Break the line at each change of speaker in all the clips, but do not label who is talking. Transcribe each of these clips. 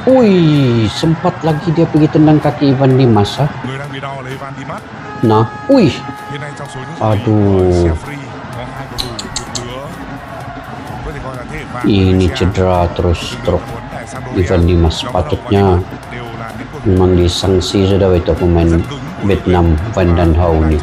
Wih, sempat lagi dia pergi tendang kaki Ivan Dimas.
Người đang bị đo là Ivan Dimas.
Nah, wih.
Hiện nay trong số những
Aduh.
Sheffield có hai cầu thủ một lứa có thể coi là thế hệ vàng.
Ini cedera terus stroke Ivan Dimas. Sepatutnya memang disangsi sudah itu pemain Vietnam Van Dan Hau ini.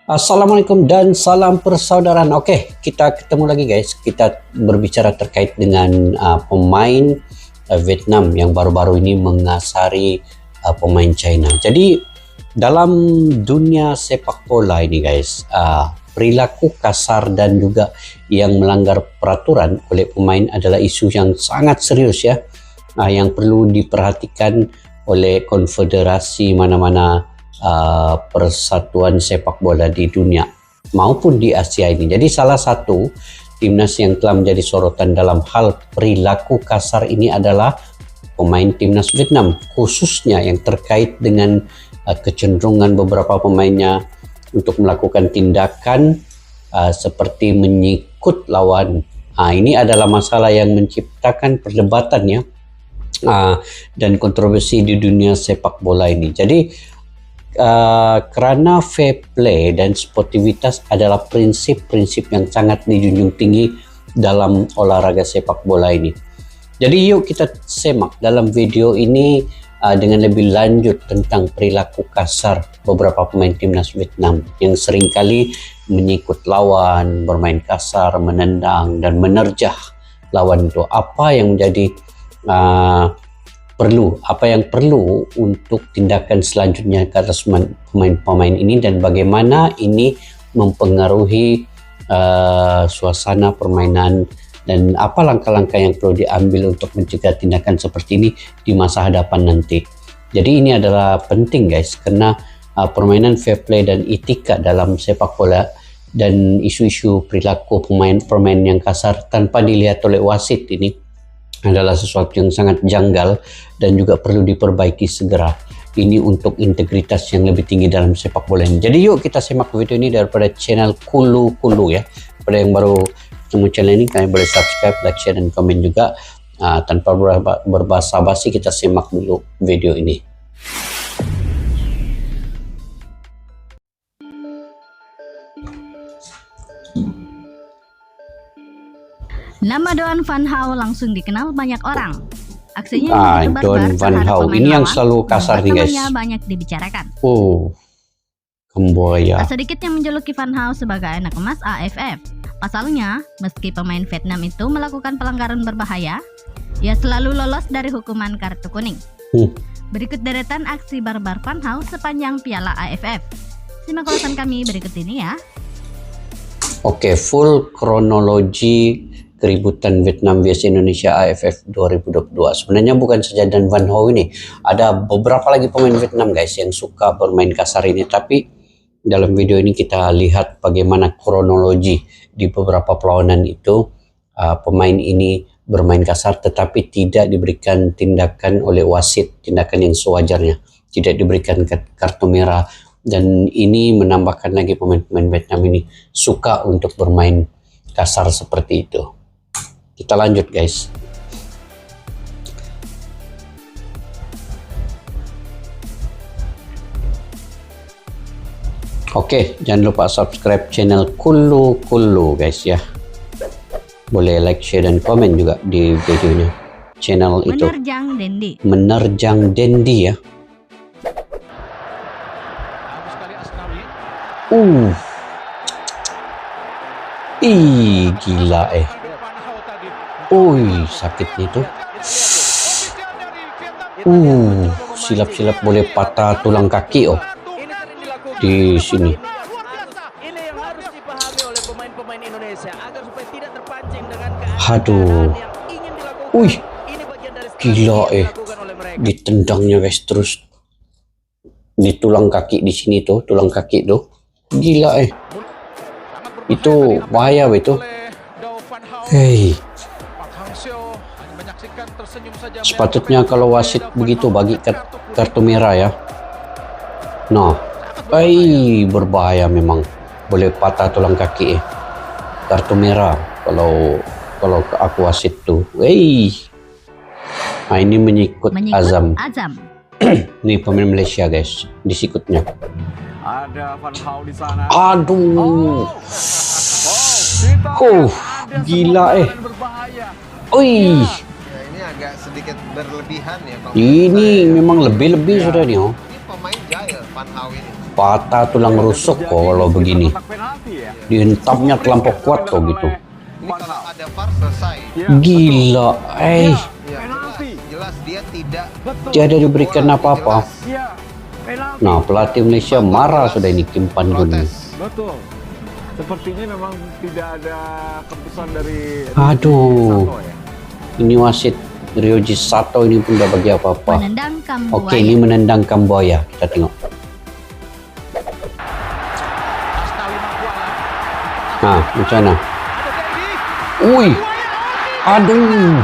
Assalamualaikum dan salam persaudaraan. Oke, kita ketemu lagi guys. Kita berbicara terkait dengan pemain Vietnam yang baru-baru ini mengasari pemain China. Jadi dalam dunia sepak bola ini guys, perilaku kasar dan juga yang melanggar peraturan oleh pemain adalah isu yang sangat serius ya, yang perlu diperhatikan oleh konfederasi mana-mana persatuan sepak bola di dunia maupun di Asia ini. Jadi salah satu timnas yang telah menjadi sorotan dalam hal perilaku kasar ini adalah pemain timnas Vietnam, khususnya yang terkait dengan kecenderungan beberapa pemainnya untuk melakukan tindakan seperti menyikut lawan. Ini adalah masalah yang menciptakan perdebatan ya, dan kontroversi di dunia sepak bola ini. Jadi karena fair play dan sportivitas adalah prinsip-prinsip yang sangat dijunjung tinggi dalam olahraga sepak bola ini. Jadi yuk kita semak dalam video ini dengan lebih lanjut tentang perilaku kasar beberapa pemain timnas Vietnam yang seringkali menyikut lawan, bermain kasar, menendang dan menerjah lawan itu. Apa yang menjadi apa yang perlu untuk tindakan selanjutnya ke atas pemain-pemain ini, dan bagaimana ini mempengaruhi suasana permainan, dan apa langkah-langkah yang perlu diambil untuk mencegah tindakan seperti ini di masa hadapan nanti. Jadi ini adalah penting guys, karena permainan fair play dan etika dalam sepak bola dan isu-isu perilaku pemain yang kasar tanpa dilihat oleh wasit ini adalah sesuatu yang sangat janggal dan juga perlu diperbaiki segera. Ini untuk integritas yang lebih tinggi dalam sepak bola ini. Jadi yuk kita simak video ini daripada channel Kulu Kulu ya. Pada yang baru ketemu channel ini, kalian boleh subscribe, like, share, dan komen juga. Tanpa berbasa-basi, kita simak dulu video ini.
Nama Don Van Hau langsung dikenal banyak orang. Aksinya yang
Don Van Hau ini yang selalu kasar nih guys.
Banyak dibicarakan.
Oh, Kamboya.
Tak sedikit yang menjuluki Van Hau sebagai anak emas AFF. Pasalnya, meski pemain Vietnam itu melakukan pelanggaran berbahaya, ia selalu lolos dari hukuman kartu kuning. Berikut deretan aksi barbar Van Hau sepanjang Piala AFF. Simak ulasan kami berikut ini ya.
Oke, full kronologi keributan Vietnam vs Indonesia AFF 2022. Sebenarnya bukan saja Dan Van Hau ini, ada beberapa lagi pemain Vietnam guys yang suka bermain kasar ini, tapi dalam video ini kita lihat bagaimana kronologi di beberapa perlawanan itu pemain ini bermain kasar tetapi tidak diberikan tindakan oleh wasit, tindakan yang sewajarnya, tidak diberikan kartu merah, dan ini menambahkan lagi pemain-pemain Vietnam ini suka untuk bermain kasar seperti itu. Kita lanjut guys. Oke, jangan lupa subscribe channel Kulu Kulu guys ya. Boleh like, share, dan komen juga di videonya. Channel itu
Menerjang Dendi.
Menerjang Dendi ya. Ih, gila sakitnya tuh. Silap-silap boleh patah tulang kaki di sini. Aduh. Gila ditendangnya guys, terus di tulang kaki di sini tuh, tulang kaki tuh. Gila itu bahaya itu. Hei, sepatutnya kalau wasit begitu bagi kartu merah ya. Nah, Berbahaya memang. Boleh patah tulang kaki. Kartu merah kalau ke aku wasit tuh. Nah, ini menyikut Azam. Ini pemain Malaysia guys, disikutnya.
Ada Van Hau di sana.
Aduh. Gila
Berbahaya.
Oi.
Ya, ini agak sedikit berlebihan ya. Kalau
Ini
saya.
memang lebih-lebih sudah nih.
Ini pemain jahil Van Hau ini.
Patah tulang rusuk kok kalau begini. Dihentamnya terlampau kuat kok gitu.
Ini kalau ada VAR selesai.
Gila,
Ya, jelas dia tidak
Tiada diberikan apa-apa.
Iya. Penalti.
Nah, pelatih Malaysia marah sudah ini Kim Pan Gun.
protes.
Betul. Sepertinya memang tidak ada keputusan dari
Aduh.
Sato ya.
Ini wasit Ryoji Sato ini pun tidak bagi apa-apa.
Menendang Kambuaya.
Oke, ini menendang Kambuaya. Kita tengok. Nah, macam mana? Ui. Aduh.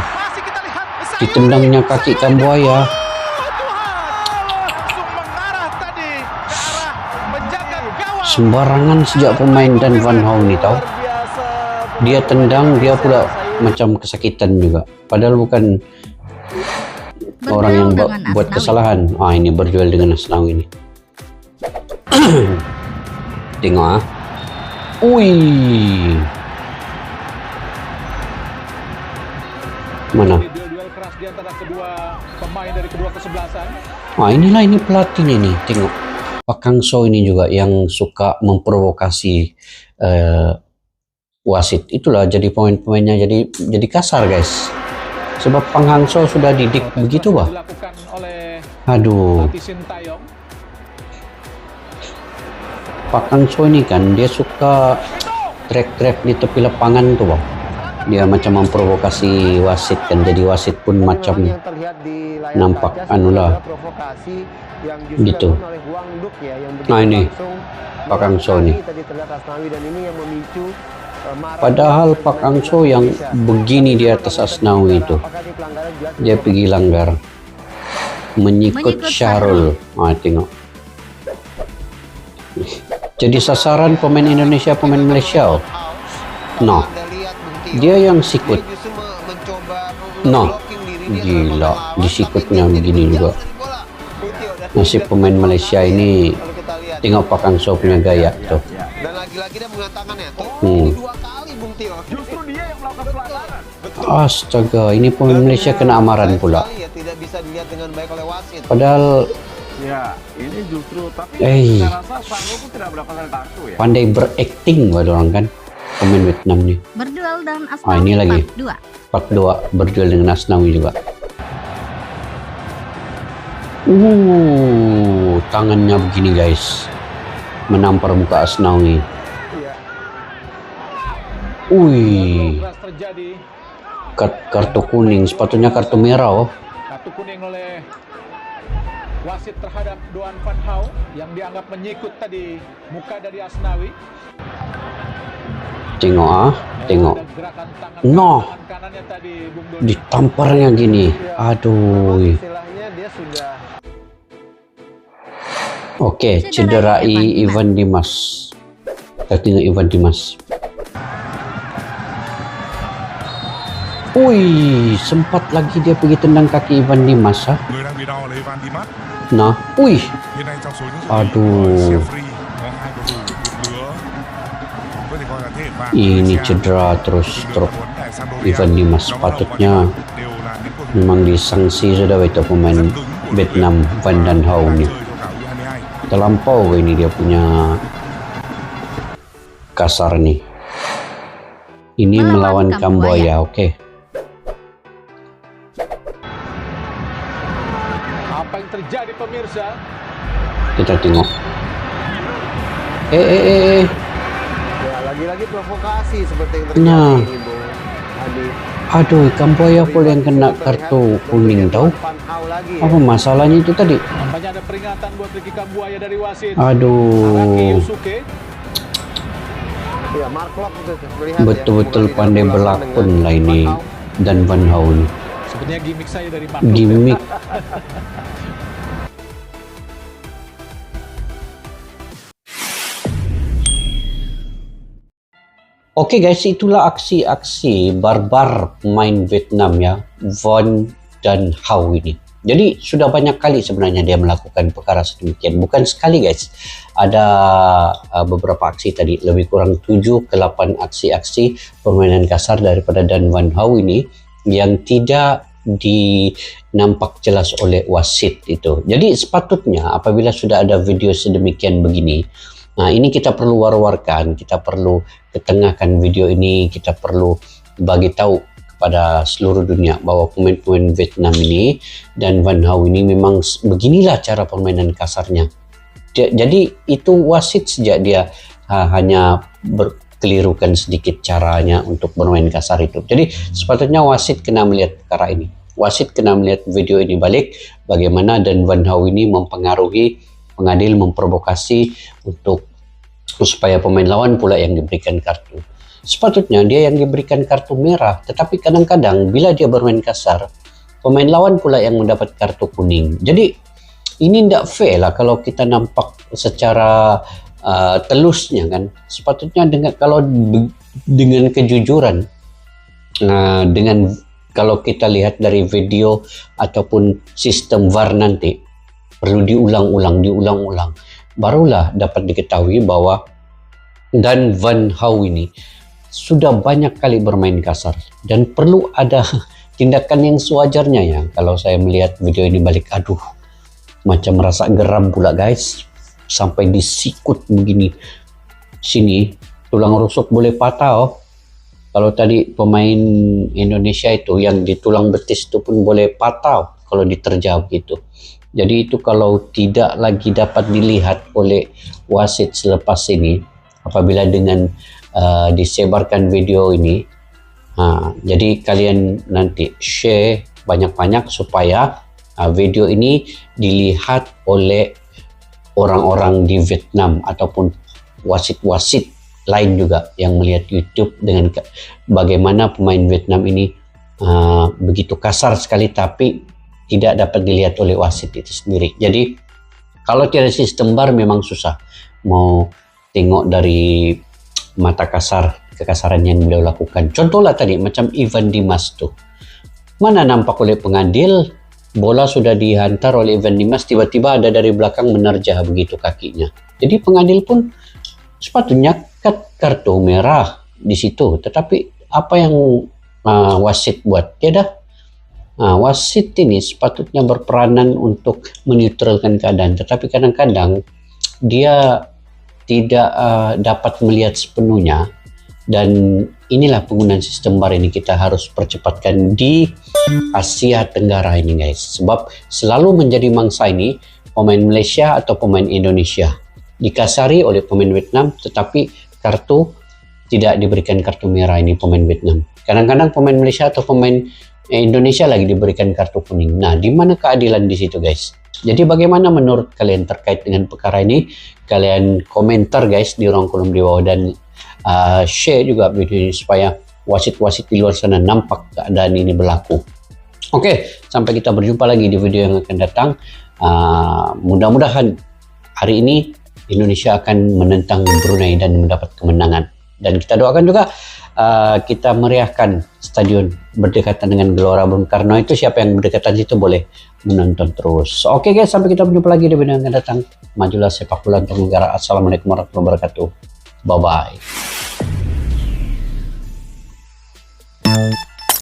Ditendangnya kaki Kambuaya. Sembarangan sejak pemain dan Van Hau ni tahu. Dia tendang, dia pula macam kesakitan juga. Padahal bukan orang yang buat kesalahan. Ini berduel dengan Asnawi ini. Tengok ah. Ui. Mana?
Duel keras di antara kedua pemain dari kedua kesebelasan.
Inilah ini pelatihnya nih. Tengok. Pak Kang So ini juga yang suka memprovokasi wasit. Itulah jadi pemain-pemainnya jadi kasar guys. Sebab Pak Kang So sudah didik begitu bah. Aduh. Pak Kang So ini kan dia suka track-track di tepi lapangan tuh bah. Dia macam memprovokasi wasit kan, jadi wasit pun macam nampak anulah gitu. Nah ini Pak Kang So nih. Padahal Pak Kang So yang begini di atas Asnawi itu, dia pergi langgar, menyikut Syahrul. Tengok. Jadi sasaran pemain Indonesia, pemain Malaysia. Nah, dia yang sikut. Nah, gila, disikutnya begini juga. Nasib pemain Malaysia ini, tengok Pak Kang So punya gaya tuh.
Dan lagi-lagi dia mengatakannya tuh 2 kali Bung Tio.
Justru dia yang melakukan pelanggaran.
Astaga, ini pemain Malaysia kena amaran pula.
Ya, tidak bisa dilihat dengan baik oleh wasit.
Padahal
Ya, ini justru tapi saya rasa Sango pun tidak mendapatkan kartu ya.
pandai berakting buat orang kan, pemain Vietnam nih.
Berduel dan Asnawi
Ini lagi.
part 2.
42 berduel dengan Asnawi juga. Tangannya begini guys, menampar muka Asnawi.
Terjadi
Kartu kuning, sepatutnya kartu merah.
kartu kuning oleh wasit terhadap Doan Van Hau yang dianggap menyikut tadi muka dari Asnawi.
Tengok tengok.
Ada gerakan tangan,
No.
tangan kanannya tadi Bung Doni.
Ditamparnya gini. Aduh.
Istilahnya dia sudah
Oke, cederai Ivan Dimas. Kita tengok Ivan Dimas. Sempat lagi dia pergi tendang kaki Ivan Dimas.
Người đang bị đau là Ivan Dimas.
Nah,
Hiện nay trong số những
Aduh.
referee có 2 cầu thủ một lứa có thể coi là thế hệ vàng.
ini cedera terus Ivan Dimas. Sepatutnya memang disangsi sudah itu pemain Vietnam Van Dan Hau nih. Terlampau ini dia punya kasar nih. Ini melawan Kambuaya. Oke.
Apa yang terjadi pemirsa?
Kita tengok.
ya lagi-lagi provokasi seperti yang terjadi
Nah.
ini Bung Adi.
Aduh, Kambuaya pula yang kena kartu kuning tahu.
Van Hau lagi.
Apa masalahnya itu tadi?
Nampaknya ada peringatan buat Ricky Kambuaya dari wasit.
Aduh.
Araki Yusuke.
Ya, Mark Locke itu terlihat
Betul-betul
ya,
pandai
hubungan
berlakon
dengan
lah ini
Van Hau.
dan Van Hau nih.
Sebenarnya gimmick saya dari Mark.
Gimmick. Oke guys, itulah aksi-aksi barbar pemain Vietnam ya, Van dan Hau ini. Jadi sudah banyak kali sebenarnya dia melakukan perkara sedemikian. Bukan sekali guys. Ada beberapa aksi tadi, lebih kurang 7 ke 8 aksi-aksi permainan kasar daripada Dan Van Hau ini yang tidak dinampak jelas oleh wasit itu. Jadi sepatutnya apabila sudah ada video sedemikian begini, nah ini kita perlu war-warkan, kita perlu ketengahkan video ini, kita perlu bagi tahu kepada seluruh dunia bahwa pemain-pemain Vietnam ini dan Van Hau ini memang beginilah cara permainan kasarnya. Jadi itu wasit sejak dia hanya berkelirukan sedikit caranya untuk bermain kasar itu. Jadi sepatutnya wasit kena melihat perkara ini. Wasit kena melihat video ini balik, bagaimana Dan Van Hau ini mempengaruhi pengadil, memprovokasi untuk supaya pemain lawan pula yang diberikan kartu. Sepatutnya dia yang diberikan kartu merah, tetapi kadang-kadang bila dia bermain kasar, pemain lawan pula yang mendapat kartu kuning. Jadi ini tidak fair lah kalau kita nampak secara telusnya kan. Sepatutnya dengan kejujuran, dengan kalau kita lihat dari video ataupun sistem VAR nanti, perlu diulang-ulang, barulah dapat diketahui bahwa Dan Van Hau ini sudah banyak kali bermain kasar dan perlu ada tindakan yang sewajarnya ya. Kalau saya melihat video ini balik, aduh, macam merasa geram pula guys, sampai disikut begini. Sini tulang rusuk boleh patah oh. Kalau tadi pemain Indonesia itu yang di tulang betis itu pun boleh patah kalau diterjang gitu. Jadi itu kalau tidak lagi dapat dilihat oleh wasit selepas ini, apabila dengan disebarkan video ini, jadi kalian nanti share banyak-banyak supaya video ini dilihat oleh orang-orang di Vietnam ataupun wasit-wasit lain juga yang melihat YouTube dengan bagaimana pemain Vietnam ini begitu kasar sekali tapi tidak dapat dilihat oleh wasit itu sendiri. Jadi kalau tiada sistem VAR memang susah mau tengok dari mata kasar kekasaran yang beliau lakukan. Contohlah tadi macam Evan Dimas tuh, mana nampak oleh pengadil bola sudah dihantar oleh Evan Dimas, tiba-tiba ada dari belakang menerjah begitu kakinya. Jadi pengadil pun sepatutnya kartu merah di situ, tetapi apa yang wasit buat? Tiada. Wasit ini sepatutnya berperanan untuk menetralkan keadaan, tetapi kadang-kadang dia tidak dapat melihat sepenuhnya, dan inilah penggunaan sistem VAR ini kita harus percepatkan di Asia Tenggara ini guys, sebab selalu menjadi mangsa ini pemain Malaysia atau pemain Indonesia dikasari oleh pemain Vietnam, tetapi kartu tidak diberikan kartu merah ini pemain Vietnam. Kadang-kadang pemain Malaysia atau pemain Indonesia lagi diberikan kartu kuning. Nah, di mana keadilan di situ guys? Jadi bagaimana menurut kalian terkait dengan perkara ini? Kalian komentar guys di ruang kolom di bawah, dan share juga video ini supaya wasit-wasit di luar sana nampak keadaan ini berlaku. Oke, sampai kita berjumpa lagi di video yang akan datang. Mudah-mudahan hari ini Indonesia akan menentang Brunei dan mendapat kemenangan. Dan kita doakan juga kita meriahkan stadion berdekatan dengan Gelora Bung Karno itu. Siapa yang berdekatan situ boleh menonton terus. Oke guys, sampai kita berjumpa lagi di video yang akan datang. Majulah sepak bola untuk negara. Assalamualaikum warahmatullahi wabarakatuh. Bye bye.